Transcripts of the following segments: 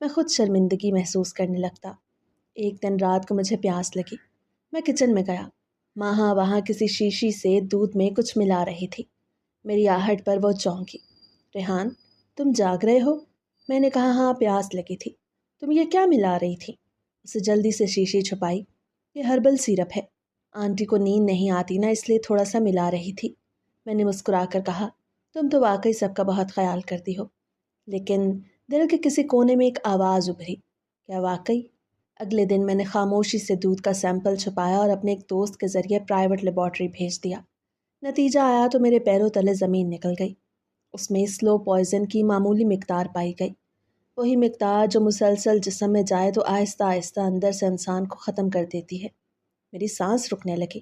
میں خود شرمندگی محسوس کرنے لگتا۔ ایک دن رات کو مجھے پیاس لگی، میں کچن میں گیا۔ ماہا وہاں کسی شیشی سے دودھ میں کچھ ملا رہی تھی۔ میری آہٹ پر وہ چونکی۔ ریحان، تم جاگ رہے ہو؟ میں نے کہا ہاں، پیاس لگی تھی۔ تم یہ کیا ملا رہی تھی؟ اسے جلدی سے شیشی چھپائی۔ یہ ہربل سیرپ ہے، آنٹی کو نیند نہیں آتی نا، اس لیے تھوڑا سا ملا رہی تھی۔ میں نے مسکرا کر کہا، تم تو واقعی سب کا بہت خیال کرتی ہو۔ لیکن دل کے کسی کونے میں ایک آواز ابھری، کیا واقعی؟ اگلے دن میں نے خاموشی سے دودھ کا سیمپل چھپایا اور اپنے ایک دوست کے ذریعے پرائیویٹ لیبارٹری بھیج دیا۔ نتیجہ آیا تو میرے پیروں تلے زمین نکل گئی۔ اس میں سلو پوائزن کی معمولی مقدار پائی گئی، وہی مقدار جو مسلسل جسم میں جائے تو آہستہ آہستہ اندر سے انسان کو ختم کر دیتی ہے۔ میری سانس رکنے لگی۔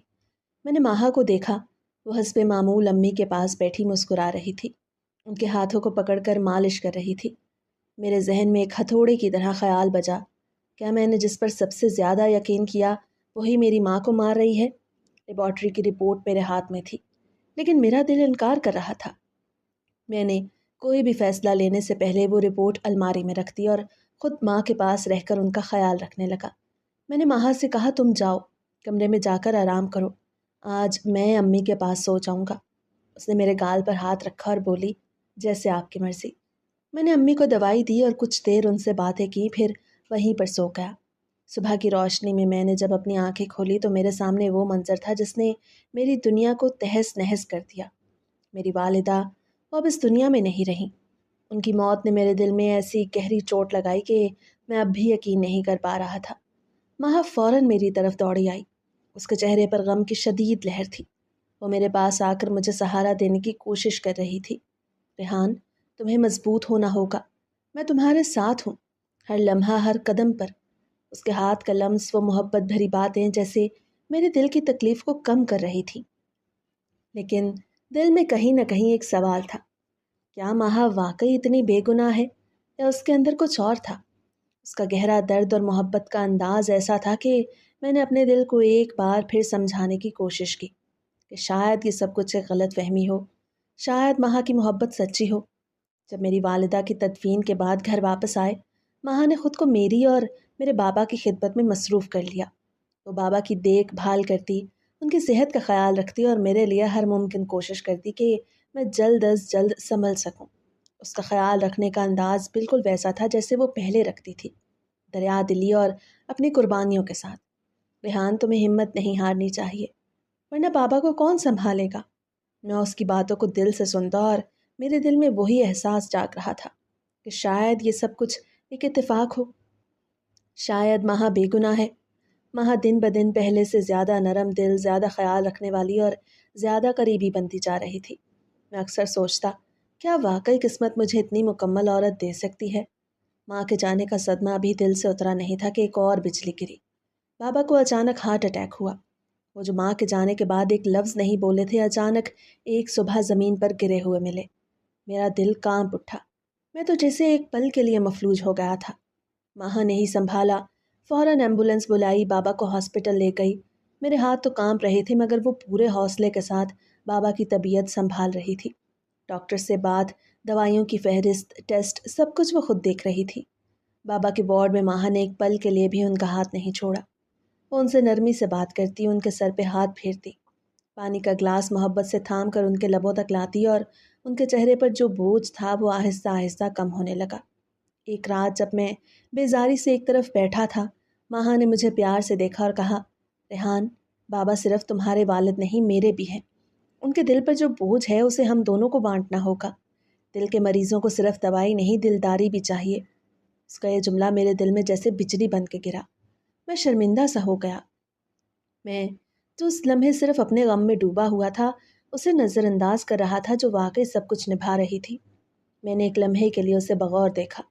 میں نے ماہا کو دیکھا، وہ حسب معمول امی کے پاس بیٹھی مسکرا رہی تھی، ان کے ہاتھوں کو پکڑ کر مالش کر رہی تھی۔ میرے ذہن میں ایک ہتھوڑے کی طرح خیال بجا، کیا میں نے جس پر سب سے زیادہ یقین کیا وہی میری ماں کو مار رہی ہے؟ لیبارٹری کی رپورٹ میرے ہاتھ میں تھی، لیکن میرا دل انکار کر رہا تھا۔ میں نے کوئی بھی فیصلہ لینے سے پہلے وہ رپورٹ الماری میں رکھ دی اور خود ماں کے پاس رہ کر ان کا خیال رکھنے لگا۔ میں نے ماہا سے کہا، تم جاؤ، کمرے میں جا کر آرام کرو، آج میں امی کے پاس سو جاؤں گا۔ اس نے میرے گال پر ہاتھ رکھا اور بولی، جیسے آپ کی مرضی۔ میں نے امی کو دوائی دی اور کچھ دیر ان سے باتیں کی، پھر وہیں پر سو گیا۔ صبح کی روشنی میں نے جب اپنی آنکھیں کھولی تو میرے سامنے وہ منظر تھا جس نے میری دنیا کو تہس نہس کر دیا۔ میری والدہ وہ اب اس دنیا میں نہیں رہیں۔ ان کی موت نے میرے دل میں ایسی گہری چوٹ لگائی کہ میں اب بھی یقین نہیں کر پا رہا تھا۔ ماہا فوراً میری طرف دوڑی آئی، اس کے چہرے پر غم کی شدید لہر تھی۔ وہ میرے پاس آ کر مجھے سہارا دینے کی کوشش کر رہی تھی۔ ریحان، تمہیں مضبوط ہونا ہوگا، میں تمہارے ساتھ ہوں، ہر لمحہ، ہر قدم پر۔ اس کے ہاتھ کا لمس، وہ محبت بھری باتیں جیسے میرے دل کی تکلیف کو کم کر رہی تھی۔ لیکن دل میں کہیں نہ کہیں ایک سوال تھا، کیا ماہا واقعی اتنی بے گناہ ہے یا اس کے اندر کچھ اور تھا؟ اس کا گہرا درد اور محبت کا انداز ایسا تھا کہ میں نے اپنے دل کو ایک بار پھر سمجھانے کی کوشش کی کہ شاید یہ سب کچھ ایک غلط فہمی ہو، شاید ماہا کی محبت سچی ہو۔ جب میری والدہ کی تدفین کے بعد گھر واپس آئے، ماہا نے خود کو میری اور میرے بابا کی خدمت میں مصروف کر لیا۔ وہ بابا کی دیکھ بھال کرتی، ان کی صحت کا خیال رکھتی اور میرے لیے ہر ممکن کوشش کرتی کہ میں جلد از جلد سنبھل سکوں۔ اس کا خیال رکھنے کا انداز بالکل ویسا تھا جیسے وہ پہلے رکھتی تھی، دریا دلی اور اپنی قربانیوں کے ساتھ۔ ریحان، تمہیں ہمت نہیں ہارنی چاہیے، ورنہ بابا کو کون سنبھالے گا؟ میں اس کی باتوں کو دل سے سنتا اور میرے دل میں وہی احساس جاگ رہا تھا کہ شاید یہ سب کچھ ایک اتفاق ہو، شاید ماہا بے گناہ ہے۔ ماہا دن بدن پہلے سے زیادہ نرم دل، زیادہ خیال رکھنے والی اور زیادہ قریبی بنتی جا رہی تھی۔ میں اکثر سوچتا، کیا واقعی قسمت مجھے اتنی مکمل عورت دے سکتی ہے؟ ماں کے جانے کا صدمہ ابھی دل سے اترا نہیں تھا کہ ایک اور بجلی گری۔ بابا کو اچانک ہارٹ اٹیک ہوا۔ وہ جو ماں کے جانے کے بعد ایک لفظ نہیں بولے تھے، اچانک ایک صبح زمین پر گرے ہوئے ملے۔ میرا دل کانپ اٹھا، میں تو جیسے ایک پل کے لیے مفلوج ہو گیا تھا۔ ماں نے ہی سنبھالا، فوراً ایمبولینس بلائی، بابا کو ہاسپٹل لے گئی۔ میرے ہاتھ تو کانپ رہے تھے مگر وہ پورے حوصلے کے ساتھ بابا کی طبیعت سنبھال رہی تھی۔ ڈاکٹر سے بات، دوائیوں کی فہرست، ٹیسٹ، سب کچھ وہ خود دیکھ رہی تھی۔ بابا کے وارڈ میں ماہا نے ایک پل کے لیے بھی ان کا ہاتھ نہیں چھوڑا۔ وہ ان سے نرمی سے بات کرتی، ان کے سر پہ ہاتھ پھیرتی، پانی کا گلاس محبت سے تھام کر ان کے لبوں تک لاتی اور ان کے چہرے پر جو بوجھ تھا وہ آہستہ آہستہ کم ہونے لگا۔ ایک رات جب میں بیزاری سے ایک طرف بیٹھا تھا، ماہا نے مجھے پیار سے دیکھا اور کہا، ریحان، بابا صرف تمہارے والد نہیں، میرے بھی ہیں۔ ان کے دل پر جو بوجھ ہے اسے ہم دونوں کو بانٹنا ہوگا۔ دل کے مریضوں کو صرف دوائی نہیں، دلداری بھی چاہیے۔ اس کا یہ جملہ میرے دل میں جیسے بجلی بن کے گرا۔ میں شرمندہ سا ہو گیا۔ میں جو اس لمحے صرف اپنے غم میں ڈوبا ہوا تھا، اسے نظر انداز کر رہا تھا جو واقعی سب کچھ نبھا رہی تھی۔ میں نے ایک لمحے کے لیے اسے بغور دیکھا۔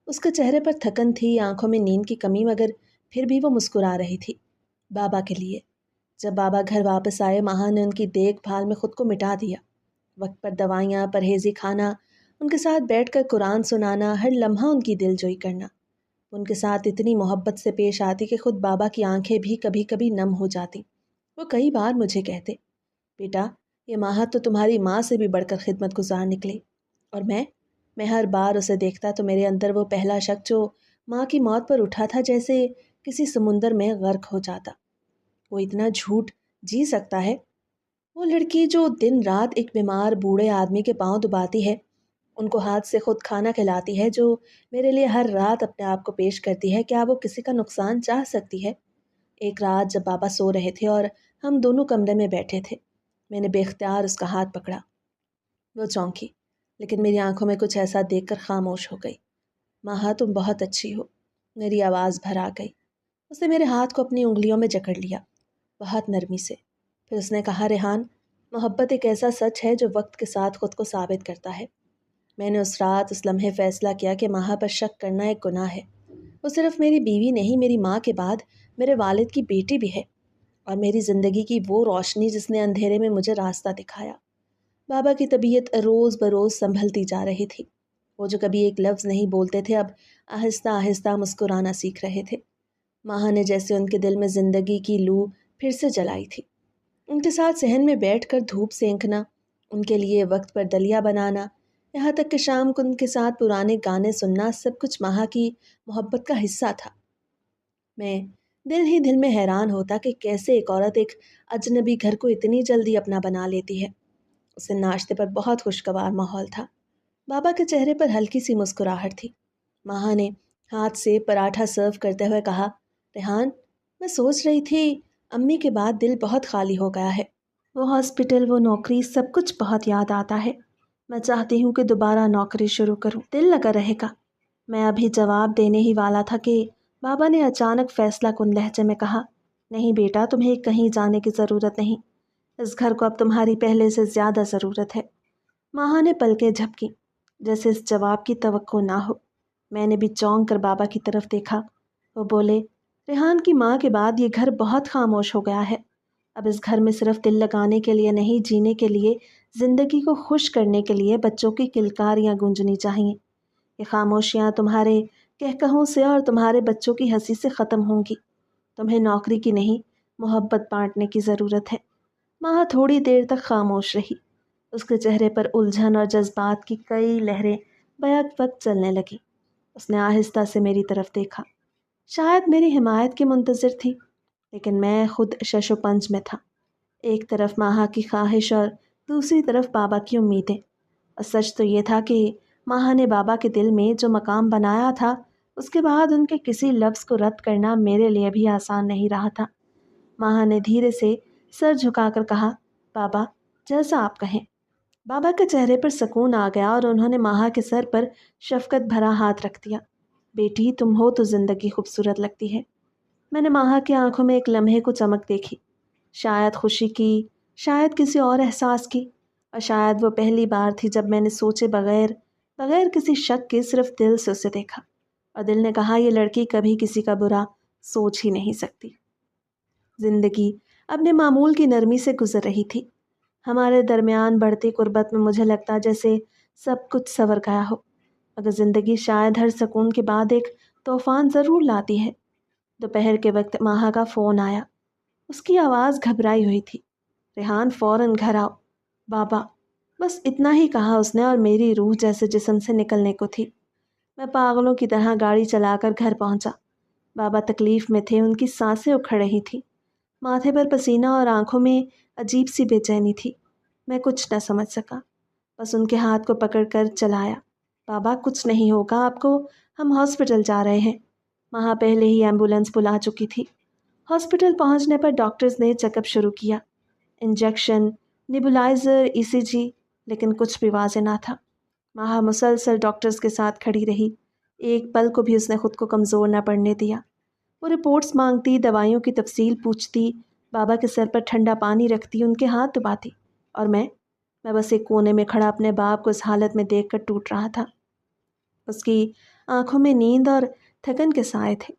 اس کے چہرے پر تھکن تھی، آنکھوں میں نیند کی کمی، مگر پھر بھی وہ مسکرا رہی تھی، بابا کے لیے۔ جب بابا گھر واپس آئے، ماہا نے ان کی دیکھ بھال میں خود کو مٹا دیا۔ وقت پر دوائیاں، پرہیزی کھانا، ان کے ساتھ بیٹھ کر قرآن سنانا، ہر لمحہ ان کی دل جوئی کرنا۔ ان کے ساتھ اتنی محبت سے پیش آتی کہ خود بابا کی آنکھیں بھی کبھی کبھی نم ہو جاتی۔ وہ کئی بار مجھے کہتے، بیٹا، یہ ماہا تو تمہاری ماں سے بھی بڑھ کر خدمت گزار نکلی، اور میں میں ہر بار اسے دیکھتا تو میرے اندر وہ پہلا شک جو ماں کی موت پر اٹھا تھا جیسے کسی سمندر میں غرق ہو جاتا۔ وہ اتنا جھوٹ جی سکتا ہے؟ وہ لڑکی جو دن رات ایک بیمار بوڑھے آدمی کے پاؤں دباتی ہے، ان کو ہاتھ سے خود کھانا کھلاتی ہے، جو میرے لیے ہر رات اپنے آپ کو پیش کرتی ہے، کیا وہ کسی کا نقصان چاہ سکتی ہے؟ ایک رات جب بابا سو رہے تھے اور ہم دونوں کمرے میں بیٹھے تھے، میں نے بے اختیار اس کا ہاتھ پکڑا۔ وہ چونکی، لیکن میری آنکھوں میں کچھ ایسا دیکھ کر خاموش ہو گئی۔ ماہا تم بہت اچھی ہو، میری آواز بھر آ گئی۔ اس نے میرے ہاتھ کو اپنی انگلیوں میں جکڑ لیا، بہت نرمی سے۔ پھر اس نے کہا، ریحان، محبت ایک ایسا سچ ہے جو وقت کے ساتھ خود کو ثابت کرتا ہے۔ میں نے اس رات اس لمحے فیصلہ کیا کہ ماہا پر شک کرنا ایک گناہ ہے۔ وہ صرف میری بیوی نہیں، میری ماں کے بعد میرے والد کی بیٹی بھی ہے، اور میری زندگی کی وہ روشنی جس نے اندھیرے میں مجھے راستہ دکھایا۔ بابا کی طبیعت روز بروز سنبھلتی جا رہی تھی۔ وہ جو کبھی ایک لفظ نہیں بولتے تھے اب آہستہ آہستہ مسکرانا سیکھ رہے تھے۔ ماہا نے جیسے ان کے دل میں زندگی کی لو پھر سے جلائی تھی۔ ان کے ساتھ صحن میں بیٹھ کر دھوپ سینکنا، ان کے لیے وقت پر دلیا بنانا، یہاں تک کہ شام کو ان کے ساتھ پرانے گانے سننا، سب کچھ ماہا کی محبت کا حصہ تھا۔ میں دل ہی دل میں حیران ہوتا کہ کیسے ایک عورت ایک اجنبی گھر کو اتنی جلدی اپنا بنا لیتی ہے۔ اس دن ناشتے پر بہت خوشگوار ماحول تھا۔ بابا کے چہرے پر ہلکی سی مسکراہٹ تھی۔ ماہا نے ہاتھ سے پراٹھا سرو کرتے ہوئے کہا، ریحان، میں سوچ رہی تھی امی کے بعد دل بہت خالی ہو گیا ہے۔ وہ ہاسپٹل، وہ نوکری، سب کچھ بہت یاد آتا ہے۔ میں چاہتی ہوں کہ دوبارہ نوکری شروع کروں، دل لگا رہے گا۔ میں ابھی جواب دینے ہی والا تھا کہ بابا نے اچانک فیصلہ کن لہجے میں کہا، نہیں بیٹا، تمہیں کہیں جانے کی ضرورت نہیں۔ اس گھر کو اب تمہاری پہلے سے زیادہ ضرورت ہے۔ ماہا نے پلکیں جھپکی، جیسے اس جواب کی توقع نہ ہو۔ میں نے بھی چونک کر بابا کی طرف دیکھا۔ وہ بولے، ریحان کی ماں کے بعد یہ گھر بہت خاموش ہو گیا ہے۔ اب اس گھر میں صرف دل لگانے کے لیے نہیں، جینے کے لیے، زندگی کو خوش کرنے کے لیے بچوں کی کلکاریاں گونجنی چاہیے۔ یہ خاموشیاں تمہارے کہکہوں سے اور تمہارے بچوں کی ہنسی سے ختم ہوں گی۔ تمہیں نوکری کی نہیں، محبت بانٹنے کی ضرورت ہے۔ ماہا تھوڑی دیر تک خاموش رہی۔ اس کے چہرے پر الجھن اور جذبات کی کئی لہریں بیک وقت چلنے لگیں۔ اس نے آہستہ سے میری طرف دیکھا، شاید میری حمایت کی منتظر تھی، لیکن میں خود شش و پنج میں تھا۔ ایک طرف ماہا کی خواہش اور دوسری طرف بابا کی امیدیں۔ اور سچ تو یہ تھا کہ ماہا نے بابا کے دل میں جو مقام بنایا تھا، اس کے بعد ان کے کسی لفظ کو رد کرنا میرے لیے بھی آسان نہیں رہا تھا۔ ماہا نے دھیرے سے سر جھکا کر کہا، بابا، جیسا آپ کہیں۔ بابا کے چہرے پر سکون آ گیا اور انہوں نے ماہا کے سر پر شفقت بھرا ہاتھ رکھ دیا۔ بیٹی، تم ہو تو زندگی خوبصورت لگتی ہے۔ میں نے ماہا کی آنکھوں میں ایک لمحے کو چمک دیکھی، شاید خوشی کی، شاید کسی اور احساس کی، اور شاید وہ پہلی بار تھی جب میں نے سوچے بغیر کسی شک کے صرف دل سے اسے دیکھا، اور دل نے کہا، یہ لڑکی کبھی کسی کا برا سوچ ہی نہیں سکتی۔ زندگی اپنے معمول کی نرمی سے گزر رہی تھی۔ ہمارے درمیان بڑھتی قربت میں مجھے لگتا جیسے سب کچھ سنور گیا ہو، مگر زندگی شاید ہر سکون کے بعد ایک طوفان ضرور لاتی ہے۔ دوپہر کے وقت ماہا کا فون آیا۔ اس کی آواز گھبرائی ہوئی تھی، ریحان، فوراً گھر آؤ۔ بابا، بس اتنا ہی کہا اس نے، اور میری روح جیسے جسم سے نکلنے کو تھی۔ میں پاگلوں کی طرح گاڑی چلا کر گھر پہنچا۔ بابا تکلیف میں تھے، ان کی سانسیں اکھڑ رہی تھی، ماتھے پر پسینہ اور آنکھوں میں عجیب سی بے چینی تھی۔ میں کچھ نہ سمجھ سکا، بس ان کے ہاتھ کو پکڑ کر چلایا۔ بابا، کچھ نہیں ہوگا آپ کو، ہم ہاسپٹل جا رہے ہیں۔ ماہا پہلے ہی ایمبولینس بلا چکی تھی۔ ہاسپٹل پہنچنے پر ڈاکٹرز نے چیک اپ شروع کیا، انجیکشن، نیبولائزر، ECG، لیکن کچھ بھی واضح نہ تھا۔ ماہا مسلسل ڈاکٹرز کے ساتھ کھڑی رہی، ایک پل کو بھی اس نے خود کو کمزور نہ پڑنے دیا۔ وہ رپورٹس مانگتی، دوائیوں کی تفصیل پوچھتی، بابا کے سر پر ٹھنڈا پانی رکھتی، ان کے ہاتھ دباتی، اور میں بس ایک کونے میں کھڑا اپنے باپ کو اس حالت میں دیکھ کر ٹوٹ رہا تھا۔ اس کی آنکھوں میں نیند اور تھکن کے سائے تھے،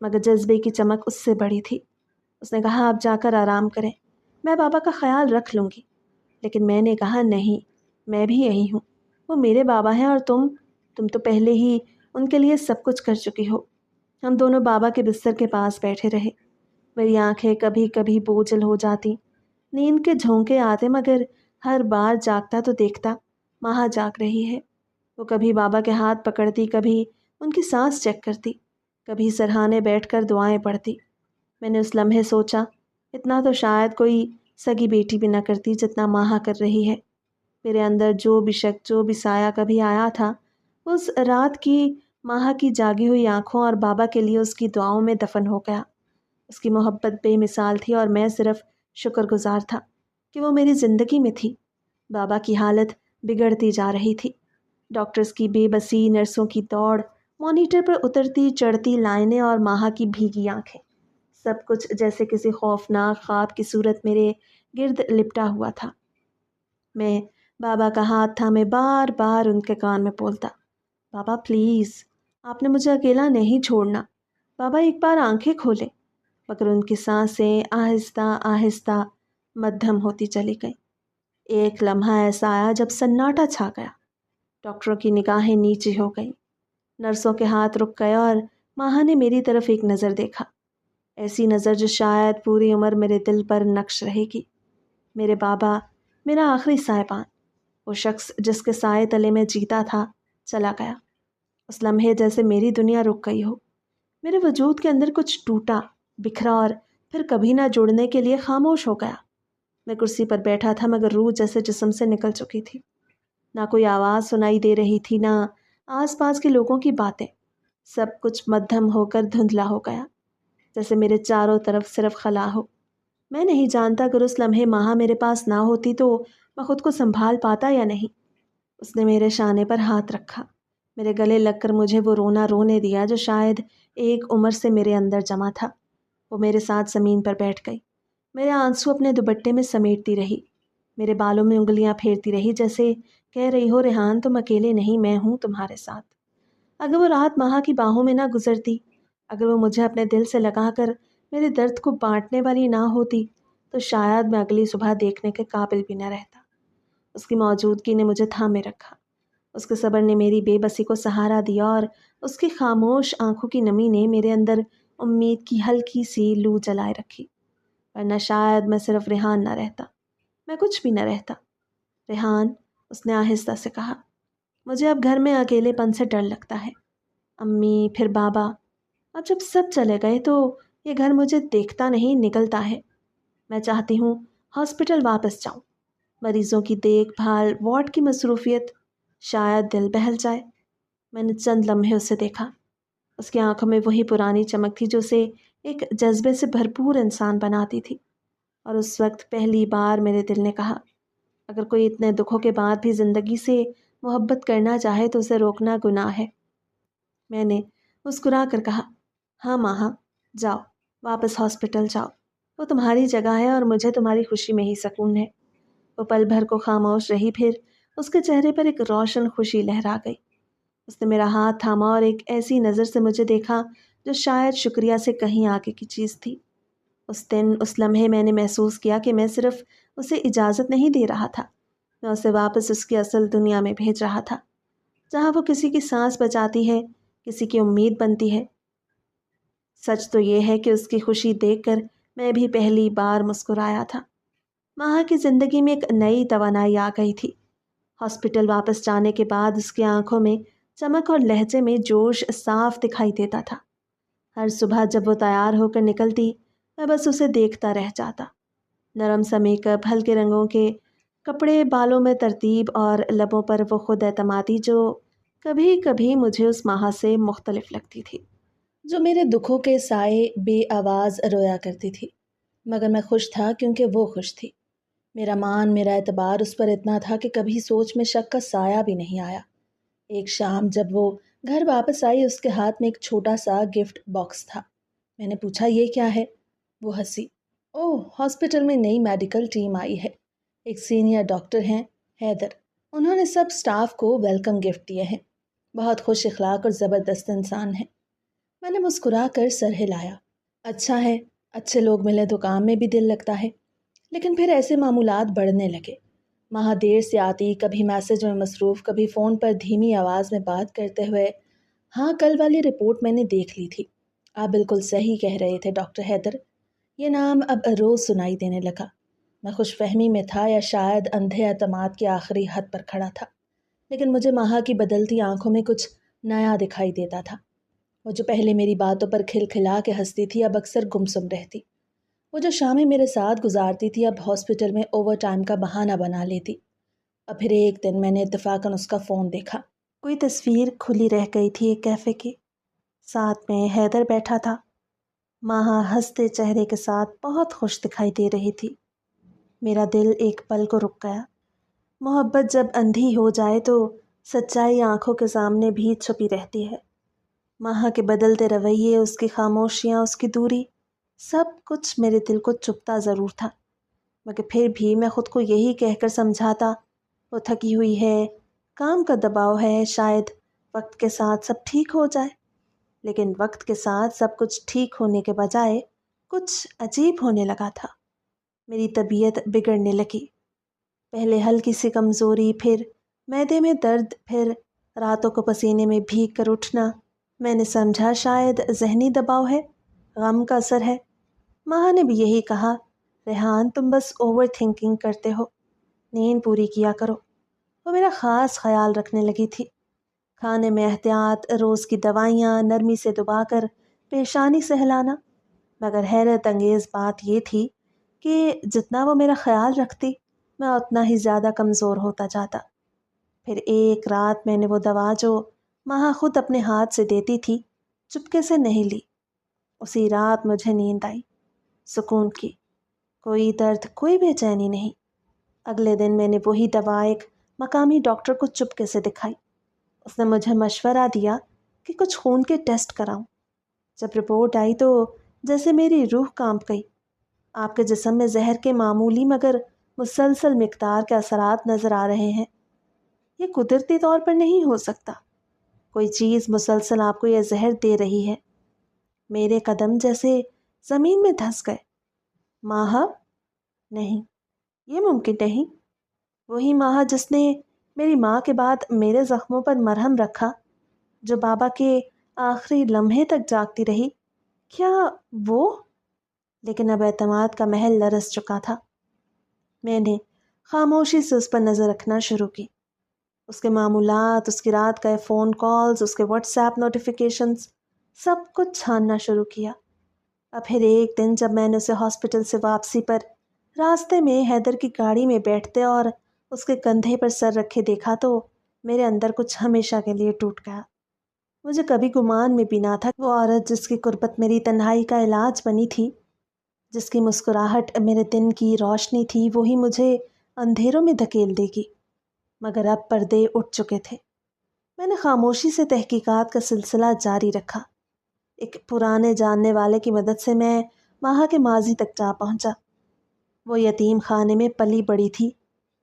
مگر جذبے کی چمک اس سے بڑی تھی۔ اس نے کہا، آپ جا کر آرام کریں، میں بابا کا خیال رکھ لوں گی۔ لیکن میں نے کہا، نہیں، میں بھی یہی ہوں، وہ میرے بابا ہیں، اور تم تو پہلے ہی ان کے لیے سب کچھ کر چکی ہو۔ ہم دونوں بابا کے بستر کے پاس بیٹھے رہے۔ میری آنکھیں کبھی کبھی بوجھل ہو جاتی، نیند کے جھونکے آتے، مگر ہر بار جاگتا تو دیکھتا ماہا جاگ رہی ہے۔ وہ کبھی بابا کے ہاتھ پکڑتی، کبھی ان کی سانس چیک کرتی، کبھی سرہانے بیٹھ کر دعائیں پڑھتی۔ میں نے اس لمحے سوچا، اتنا تو شاید کوئی سگی بیٹی بھی نہ کرتی جتنا ماہا کر رہی ہے۔ میرے اندر جو بھی شک، جو بھی سایہ کبھی آیا تھا، اس رات کی ماہا کی جاگی ہوئی آنکھوں اور بابا کے لیے اس کی دعاؤں میں دفن ہو گیا۔ اس کی محبت بے مثال تھی اور میں صرف شکر گزار تھا کہ وہ میری زندگی میں تھی۔ بابا کی حالت بگڑتی جا رہی تھی۔ ڈاکٹرز کی بے بسی، نرسوں کی دوڑ، مانیٹر پر اترتی چڑھتی لائنیں اور ماہا کی بھیگی آنکھیں، سب کچھ جیسے کسی خوفناک خواب کی صورت میرے گرد لپٹا ہوا تھا۔ میں بابا کا ہاتھ تھامے بار بار ان کے کان میں بولتا، بابا پلیز، آپ نے مجھے اکیلا نہیں چھوڑنا، بابا ایک بار آنکھیں کھولے۔ مگر ان کی سانسیں آہستہ آہستہ مدھم ہوتی چلی گئیں۔ ایک لمحہ ایسا آیا جب سناٹا چھا گیا۔ ڈاکٹروں کی نگاہیں نیچے ہو گئیں، نرسوں کے ہاتھ رک گئے اور ماہا نے میری طرف ایک نظر دیکھا، ایسی نظر جو شاید پوری عمر میرے دل پر نقش رہے گی۔ میرے بابا، میرا آخری سائبان، وہ شخص جس کے سائے تلے میں جیتا تھا، چلا گیا۔ اس لمحے جیسے میری دنیا رک گئی ہو۔ میرے وجود کے اندر کچھ ٹوٹا، بکھرا اور پھر کبھی نہ جڑنے کے لیے خاموش ہو گیا۔ میں کرسی پر بیٹھا تھا مگر روح جیسے جسم سے نکل چکی تھی۔ نہ کوئی آواز سنائی دے رہی تھی، نہ آس پاس کے لوگوں کی باتیں۔ سب کچھ مدھم ہو کر دھندلا ہو گیا، جیسے میرے چاروں طرف صرف خلا ہو۔ میں نہیں جانتا اگر اس لمحے ماہا میرے پاس نہ ہوتی تو میں خود کو سنبھال پاتا یا نہیں۔ اس نے میرے شانے پر ہاتھ رکھا، میرے گلے لگ کر مجھے وہ رونا رونے دیا جو شاید ایک عمر سے میرے اندر جمع تھا۔ وہ میرے ساتھ زمین پر بیٹھ گئی، میرے آنسو اپنے دوپٹے میں سمیٹتی رہی، میرے بالوں میں انگلیاں پھیرتی رہی، جیسے کہہ رہی ہو، ریحان تم اکیلے نہیں، میں ہوں تمہارے ساتھ۔ اگر وہ رات ماہا کی باہوں میں نہ گزرتی، اگر وہ مجھے اپنے دل سے لگا کر میرے درد کو بانٹنے والی نہ ہوتی، تو شاید میں اگلی صبح دیکھنے کے قابل بھی نہ رہتا۔ اس کی موجودگی نے مجھے تھامے رکھا، اس کے صبر نے میری بے بسی کو سہارا دیا، اور اس کی خاموش آنکھوں کی نمی نے میرے اندر امید کی ہلکی سی لو جلائے رکھی۔ ورنہ شاید میں صرف ریحان نہ رہتا، میں کچھ بھی نہ رہتا۔ ریحان، اس نے آہستہ سے کہا، مجھے اب گھر میں اکیلے پن سے ڈر لگتا ہے۔ امی، پھر بابا، اب جب سب چلے گئے تو یہ گھر مجھے دیکھتا نہیں، نگلتا ہے۔ میں چاہتی ہوں ہاسپٹل واپس جاؤں، مریضوں کی دیکھ بھال، وارڈ کی مصروفیت، شاید دل بہل جائے۔ میں نے چند لمحے اسے دیکھا، اس کی آنکھوں میں وہی پرانی چمک تھی جو اسے ایک جذبے سے بھرپور انسان بناتی تھی۔ اور اس وقت پہلی بار میرے دل نے کہا، اگر کوئی اتنے دکھوں کے بعد بھی زندگی سے محبت کرنا چاہے تو اسے روکنا گناہ ہے۔ میں نے مسکرا کر کہا، ہاں ماہا، جاؤ، واپس ہاسپٹل جاؤ، وہ تمہاری جگہ ہے اور مجھے تمہاری خوشی میں ہی سکون ہے۔ وہ پل بھر کو خاموش رہی، پھر اس کے چہرے پر ایک روشن خوشی لہرا گئی۔ اس نے میرا ہاتھ تھاما اور ایک ایسی نظر سے مجھے دیکھا جو شاید شکریہ سے کہیں آگے کی چیز تھی۔ اس دن، اس لمحے میں نے محسوس کیا کہ میں صرف اسے اجازت نہیں دے رہا تھا، میں اسے واپس اس کی اصل دنیا میں بھیج رہا تھا، جہاں وہ کسی کی سانس بچاتی ہے، کسی کی امید بنتی ہے۔ سچ تو یہ ہے کہ اس کی خوشی دیکھ کر میں بھی پہلی بار مسکرایا تھا۔ ماہا کی زندگی میں ایک نئی توانائی آ گئی تھی۔ ہاسپٹل واپس جانے کے بعد اس کی آنکھوں میں چمک اور لہجے میں جوش صاف دکھائی دیتا تھا۔ ہر صبح جب وہ تیار ہو کر نکلتی، میں بس اسے دیکھتا رہ جاتا۔ نرم سا میک اپ، ہلکے رنگوں کے کپڑے، بالوں میں ترتیب اور لبوں پر وہ خود اعتمادی جو کبھی کبھی مجھے اس ماہا سے مختلف لگتی تھی، جو میرے دکھوں کے سائے بے آواز رویا کرتی تھی۔ مگر میں خوش تھا کیونکہ وہ خوش تھی۔ میرا مان، میرا اعتبار اس پر اتنا تھا کہ کبھی سوچ میں شک کا سایہ بھی نہیں آیا۔ ایک شام جب وہ گھر واپس آئی، اس کے ہاتھ میں ایک چھوٹا سا گفٹ باکس تھا۔ میں نے پوچھا، یہ کیا ہے؟ وہ ہنسی، اوہ، ہاسپٹل میں نئی میڈیکل ٹیم آئی ہے، ایک سینئر ڈاکٹر ہیں، حیدر، انہوں نے سب سٹاف کو ویلکم گفٹ دیے ہیں، بہت خوش اخلاق اور زبردست انسان ہیں۔ میں نے مسکرا کر سر ہلایا، اچھا ہے، اچھے لوگ ملے تو کام میں بھی دل لگتا ہے۔ لیکن پھر ایسے معمولات بڑھنے لگے۔ ماہا دیر سے آتی، کبھی میسج میں مصروف، کبھی فون پر دھیمی آواز میں بات کرتے ہوئے، ہاں کل والی رپورٹ میں نے دیکھ لی تھی، آپ بالکل صحیح کہہ رہے تھے ڈاکٹر حیدر، یہ نام اب روز سنائی دینے لگا۔ میں خوش فہمی میں تھا یا شاید اندھے اعتماد کی آخری حد پر کھڑا تھا۔ لیکن مجھے ماہا کی بدلتی آنکھوں میں کچھ نیا دکھائی دیتا تھا۔ وہ جو پہلے میری باتوں پر کھلکھلا کے ہنستی تھی اب اکثر گمسم رہتی۔ وہ جو شامیں میرے ساتھ گزارتی تھی اب ہاسپٹل میں اوور ٹائم کا بہانہ بنا لیتی۔ اور پھر ایک دن میں نے اتفاقاً اس کا فون دیکھا۔ کوئی تصویر کھلی رہ گئی تھی ایک کیفے کی، ساتھ میں حیدر بیٹھا تھا۔ ماہا ہنستے چہرے کے ساتھ بہت خوش دکھائی دے رہی تھی۔ میرا دل ایک پل کو رک گیا۔ محبت جب اندھی ہو جائے تو سچائی آنکھوں کے سامنے بھی چھپی رہتی ہے۔ ماہا کے بدلتے رویے، اس کی خاموشیاں، اس کی دوری، سب کچھ میرے دل کو چبھتا ضرور تھا، مگر پھر بھی میں خود کو یہی کہہ کر سمجھاتا وہ تھکی ہوئی ہے، کام کا دباؤ ہے، شاید وقت کے ساتھ سب ٹھیک ہو جائے۔ لیکن وقت کے ساتھ سب کچھ ٹھیک ہونے کے بجائے کچھ عجیب ہونے لگا تھا۔ میری طبیعت بگڑنے لگی۔ پہلے ہلکی سی کمزوری، پھر معدے میں درد، پھر راتوں کو پسینے میں بھیگ کر اٹھنا۔ میں نے سمجھا شاید ذہنی دباؤ ہے، غم کا اثر ہے۔ ماہا نے بھی یہی کہا، ریحان تم بس اوور تھنکنگ کرتے ہو، نیند پوری کیا کرو۔ وہ میرا خاص خیال رکھنے لگی تھی، کھانے میں احتیاط، روز کی دوائیاں نرمی سے دبا کر پیشانی سہلانا۔ مگر حیرت انگیز بات یہ تھی کہ جتنا وہ میرا خیال رکھتی میں اتنا ہی زیادہ کمزور ہوتا جاتا۔ پھر ایک رات میں نے وہ دوا جو ماہا خود اپنے ہاتھ سے دیتی تھی چپکے سے نہیں لی۔ اسی رات مجھے نیند آئی، سکون کی، کوئی درد، کوئی بے چینی نہیں۔ اگلے دن میں نے وہی دوا ایک مقامی ڈاکٹر کو چپکے سے دکھائی۔ اس نے مجھے مشورہ دیا کہ کچھ خون کے ٹیسٹ کراؤں۔ جب رپورٹ آئی تو جیسے میری روح کانپ گئی۔ آپ کے جسم میں زہر کے معمولی مگر مسلسل مقدار کے اثرات نظر آ رہے ہیں۔ یہ قدرتی طور پر نہیں ہو سکتا، کوئی چیز مسلسل آپ کو یہ زہر دے رہی ہے۔ میرے قدم جیسے زمین میں دھس گئے۔ ماہا؟ نہیں، یہ ممکن نہیں۔ وہی ماہا جس نے میری ماں کے بعد میرے زخموں پر مرہم رکھا، جو بابا کے آخری لمحے تک جاگتی رہی، کیا وہ؟ لیکن اب اعتماد کا محل لرز چکا تھا۔ میں نے خاموشی سے اس پر نظر رکھنا شروع کی، اس کے معمولات، اس کی رات گئے فون کالز، اس کے واٹس ایپ نوٹیفیکیشنز، سب کچھ چھاننا شروع کیا۔ اب پھر ایک دن جب میں نے اسے ہاسپٹل سے واپسی پر راستے میں حیدر کی گاڑی میں بیٹھتے اور اس کے کندھے پر سر رکھے دیکھا تو میرے اندر کچھ ہمیشہ کے لیے ٹوٹ گیا۔ مجھے کبھی گمان میں بھی نہ تھا کہ وہ عورت جس کی قربت میری تنہائی کا علاج بنی تھی، جس کی مسکراہٹ میرے دن کی روشنی تھی، وہی مجھے اندھیروں میں دھکیل دے گی۔ مگر اب پردے اٹھ چکے تھے۔ میں نے خاموشی سے تحقیقات کا سلسلہ جاری رکھا۔ ایک پرانے جاننے والے کی مدد سے میں ماہا کے ماضی تک جا پہنچا۔ وہ یتیم خانے میں پلی بڑی تھی،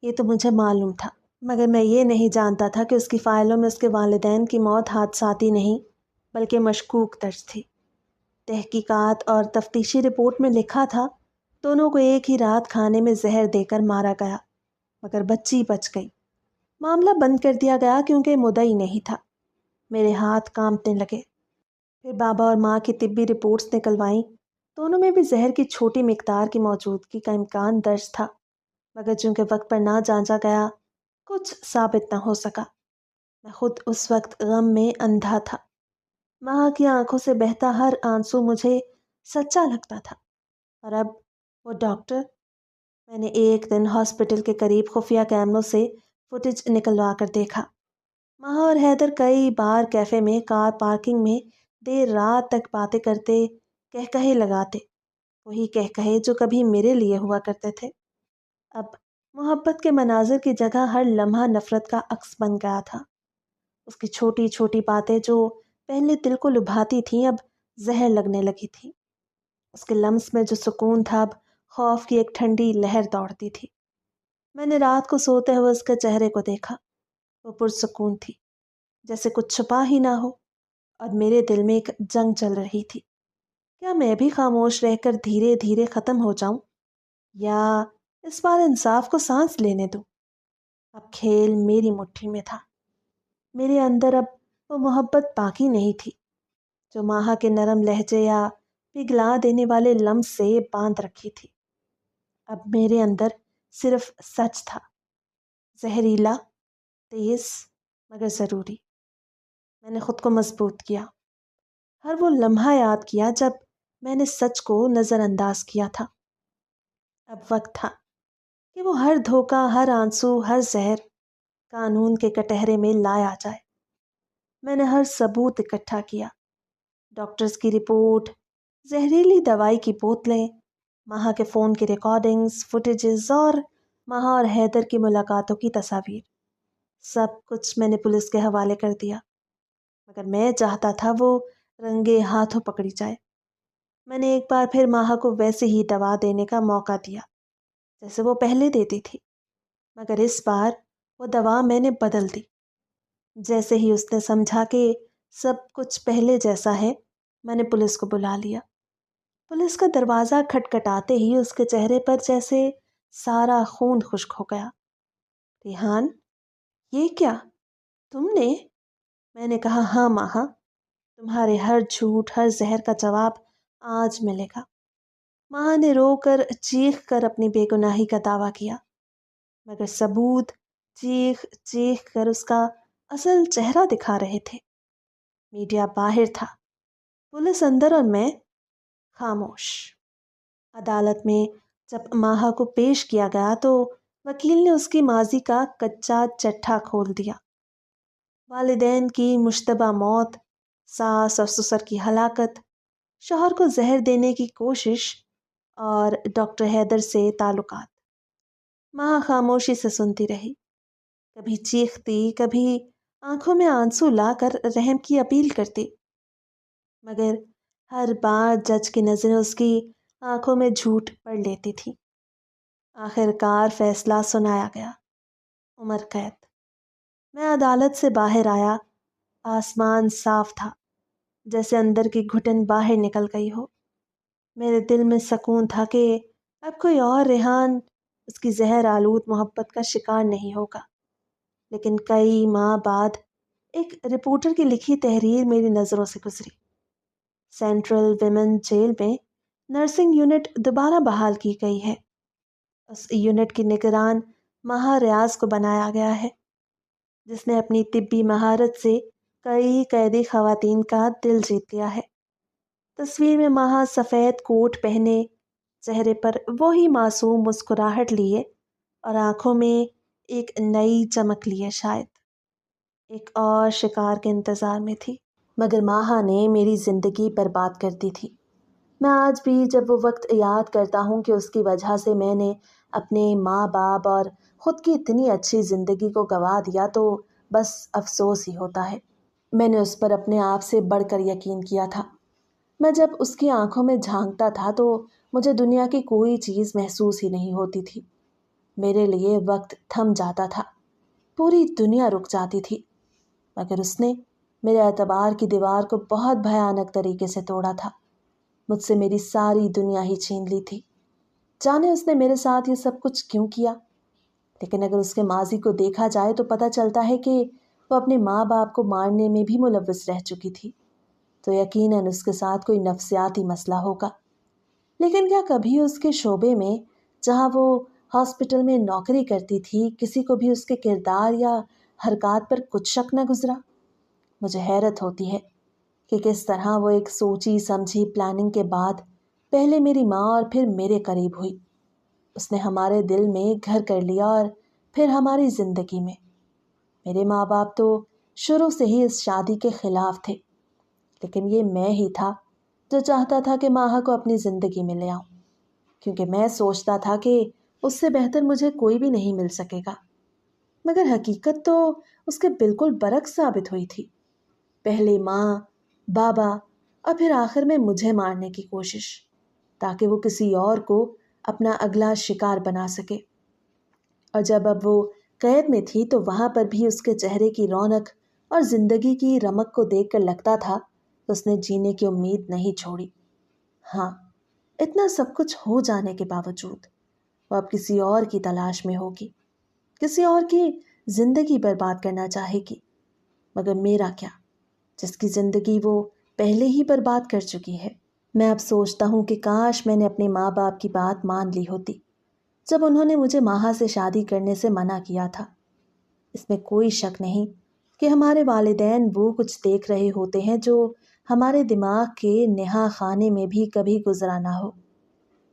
یہ تو مجھے معلوم تھا، مگر میں یہ نہیں جانتا تھا کہ اس کی فائلوں میں اس کے والدین کی موت حادثاتی نہیں بلکہ مشکوک درج تھی۔ تحقیقات اور تفتیشی رپورٹ میں لکھا تھا دونوں کو ایک ہی رات کھانے میں زہر دے کر مارا گیا، مگر بچی بچ گئی۔ معاملہ بند کر دیا گیا کیونکہ مدعی نہیں تھا۔ میرے ہاتھ کانپنے لگے۔ پھر بابا اور ماں کی طبی رپورٹس نکلوائیں، دونوں میں بھی زہر کی چھوٹی مقدار کی موجودگی کا امکان درج تھا، مگر چونکہ وقت پر نہ جانچا گیا کچھ ثابت نہ ہو سکا۔ میں خود اس وقت غم میں اندھا تھا۔ ماں کی آنکھوں سے بہتا ہر آنسو مجھے سچا لگتا تھا۔ اور اب وہ ڈاکٹر، میں نے ایک دن ہاسپٹل کے قریب خفیہ کیمروں سے فوٹیج نکلوا کر دیکھا۔ ماں اور حیدر کئی بار کیفے میں کار پارکنگ میں دیر رات تک باتیں کرتے، کہکہے لگاتے، وہی کہکہے جو کبھی میرے لیے ہوا کرتے تھے۔ اب محبت کے مناظر کی جگہ ہر لمحہ نفرت کا عکس بن گیا تھا۔ اس کی چھوٹی چھوٹی باتیں جو پہلے دل کو لبھاتی تھیں اب زہر لگنے لگی تھی۔ اس کے لمس میں جو سکون تھا اب خوف کی ایک ٹھنڈی لہر دوڑتی تھی۔ میں نے رات کو سوتے ہوئے اس کے چہرے کو دیکھا، وہ پرسکون تھی، جیسے کچھ چھپا ہی نہ ہو، اور میرے دل میں ایک جنگ چل رہی تھی۔ کیا میں بھی خاموش رہ کر دھیرے دھیرے ختم ہو جاؤں، یا اس بار انصاف کو سانس لینے دوں؟ اب کھیل میری مٹھی میں تھا۔ میرے اندر اب وہ محبت باقی نہیں تھی جو ماہا کے نرم لہجے یا پگھلا دینے والے لمس سے باندھ رکھی تھی۔ اب میرے اندر صرف سچ تھا، زہریلا، تیز، مگر ضروری۔ میں نے خود کو مضبوط کیا، ہر وہ لمحہ یاد کیا جب میں نے سچ کو نظر انداز کیا تھا۔ اب وقت تھا کہ وہ ہر دھوکہ، ہر آنسو، ہر زہر قانون کے کٹہرے میں لایا جائے۔ میں نے ہر ثبوت اکٹھا کیا، ڈاکٹرز کی رپورٹ، زہریلی دوائی کی بوتلیں، ماہا کے فون کی ریکارڈنگز، فوٹیجز اور ماہا اور حیدر کی ملاقاتوں کی تصاویر۔ سب کچھ میں نے پولیس کے حوالے کر دیا، مگر میں چاہتا تھا وہ رنگے ہاتھوں پکڑی جائے۔ میں نے ایک بار پھر ماہا کو ویسے ہی دوا دینے کا موقع دیا جیسے وہ پہلے دیتی تھی، مگر اس بار وہ دوا میں نے بدل دی۔ جیسے ہی اس نے سمجھا کہ سب کچھ پہلے جیسا ہے، میں نے پولیس کو بلا لیا۔ پولیس کا دروازہ کھٹکھٹاتے ہی اس کے چہرے پر جیسے سارا خون خشک ہو گیا۔ ریحان، یہ کیا تم نے؟ میں نے کہا، ہاں ماہا، تمہارے ہر جھوٹ، ہر زہر کا جواب آج ملے گا۔ ماہا نے رو کر، چیخ کر اپنی بے گناہی کا دعویٰ کیا، مگر ثبوت چیخ چیخ کر اس کا اصل چہرہ دکھا رہے تھے۔ میڈیا باہر تھا، پولیس اندر، اور میں خاموش۔ عدالت میں جب ماہا کو پیش کیا گیا تو وکیل نے اس کی ماضی کا کچا چٹھا کھول دیا۔ والدین کی مشتبہ موت، ساس اور سسر کی ہلاکت، شوہر کو زہر دینے کی کوشش، اور ڈاکٹر حیدر سے تعلقات۔ ماہا خاموشی سے سنتی رہی، کبھی چیختی، کبھی آنکھوں میں آنسو لا کر رحم کی اپیل کرتی، مگر ہر بار جج کی نظریں اس کی آنکھوں میں جھوٹ پڑھ لیتی تھی۔ آخر کار فیصلہ سنایا گیا، عمر قید۔ میں عدالت سے باہر آیا، آسمان صاف تھا، جیسے اندر کی گھٹن باہر نکل گئی ہو۔ میرے دل میں سکون تھا کہ اب کوئی اور ریحان اس کی زہر آلود محبت کا شکار نہیں ہوگا۔ لیکن کئی ماہ بعد ایک رپورٹر کی لکھی تحریر میری نظروں سے گزری۔ سینٹرل ویمن جیل میں نرسنگ یونٹ دوبارہ بحال کی گئی ہے۔ اس یونٹ کی نگران ماہا ریاض کو بنایا گیا ہے، جس نے اپنی طبی مہارت سے کئی قیدی خواتین کا دل جیت لیا ہے۔ تصویر میں ماہا سفید کوٹ پہنے، چہرے پر وہی معصوم مسکراہٹ لیے اور آنکھوں میں ایک نئی چمک لیے، شاید ایک اور شکار کے انتظار میں تھی۔ مگر ماہا نے میری زندگی برباد کر دی تھی۔ میں آج بھی جب وہ وقت یاد کرتا ہوں کہ اس کی وجہ سے میں نے اپنے ماں باپ اور خود کی اتنی اچھی زندگی کو گنوا دیا تو بس افسوس ہی ہوتا ہے۔ میں نے اس پر اپنے آپ سے بڑھ کر یقین کیا تھا۔ میں جب اس کی آنکھوں میں جھانکتا تھا تو مجھے دنیا کی کوئی چیز محسوس ہی نہیں ہوتی تھی۔ میرے لیے وقت تھم جاتا تھا، پوری دنیا رک جاتی تھی، مگر اس نے میرے اعتبار کی دیوار کو بہت بھیانک طریقے سے توڑا تھا۔ مجھ سے میری ساری دنیا ہی چھین لی تھی۔ جانے اس نے میرے ساتھ یہ سب کچھ کیوں کیا؟ لیکن اگر اس کے ماضی کو دیکھا جائے تو پتہ چلتا ہے کہ وہ اپنے ماں باپ کو مارنے میں بھی ملوث رہ چکی تھی، تو یقیناً اس کے ساتھ کوئی نفسیاتی مسئلہ ہوگا۔ لیکن کیا کبھی اس کے شعبے میں، جہاں وہ ہاسپٹل میں نوکری کرتی تھی، کسی کو بھی اس کے کردار یا حرکات پر کچھ شک نہ گزرا؟ مجھے حیرت ہوتی ہے کہ کس طرح وہ ایک سوچی سمجھی پلاننگ کے بعد پہلے میری ماں اور پھر میرے قریب ہوئی۔ اس نے ہمارے دل میں گھر کر لیا اور پھر ہماری زندگی میں۔ میرے ماں باپ تو شروع سے ہی اس شادی کے خلاف تھے، لیکن یہ میں ہی تھا جو چاہتا تھا کہ ماہا کو اپنی زندگی میں لے آؤں، کیونکہ میں سوچتا تھا کہ اس سے بہتر مجھے کوئی بھی نہیں مل سکے گا۔ مگر حقیقت تو اس کے بالکل برعکس ثابت ہوئی تھی۔ پہلے ماں، بابا، اور پھر آخر میں مجھے مارنے کی کوشش، تاکہ وہ کسی اور کو اپنا اگلا شکار بنا سکے۔ اور جب اب وہ قید میں تھی تو وہاں پر بھی اس کے چہرے کی رونق اور زندگی کی رمق کو دیکھ کر لگتا تھا کہ اس نے جینے کی امید نہیں چھوڑی۔ ہاں، اتنا سب کچھ ہو جانے کے باوجود وہ اب کسی اور کی تلاش میں ہوگی، کسی اور کی زندگی برباد کرنا چاہے گی۔ مگر میرا کیا، جس کی زندگی وہ پہلے ہی برباد کر چکی ہے؟ میں اب سوچتا ہوں کہ کاش میں نے اپنے ماں باپ کی بات مان لی ہوتی جب انہوں نے مجھے ماہا سے شادی کرنے سے منع کیا تھا۔ اس میں کوئی شک نہیں کہ ہمارے والدین وہ کچھ دیکھ رہے ہوتے ہیں جو ہمارے دماغ کے نہا خانے میں بھی کبھی گزرا نہ ہو۔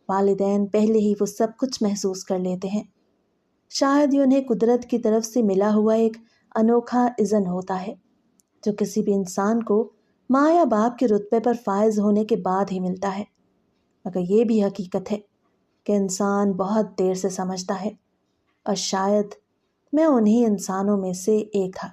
والدین پہلے ہی وہ سب کچھ محسوس کر لیتے ہیں۔ شاید یہ انہیں قدرت کی طرف سے ملا ہوا ایک انوکھا اذن ہوتا ہے جو کسی بھی انسان کو ماں یا باپ کے رتبے پر فائز ہونے کے بعد ہی ملتا ہے۔ مگر یہ بھی حقیقت ہے کہ انسان بہت دیر سے سمجھتا ہے، اور شاید میں انہی انسانوں میں سے ایک تھا۔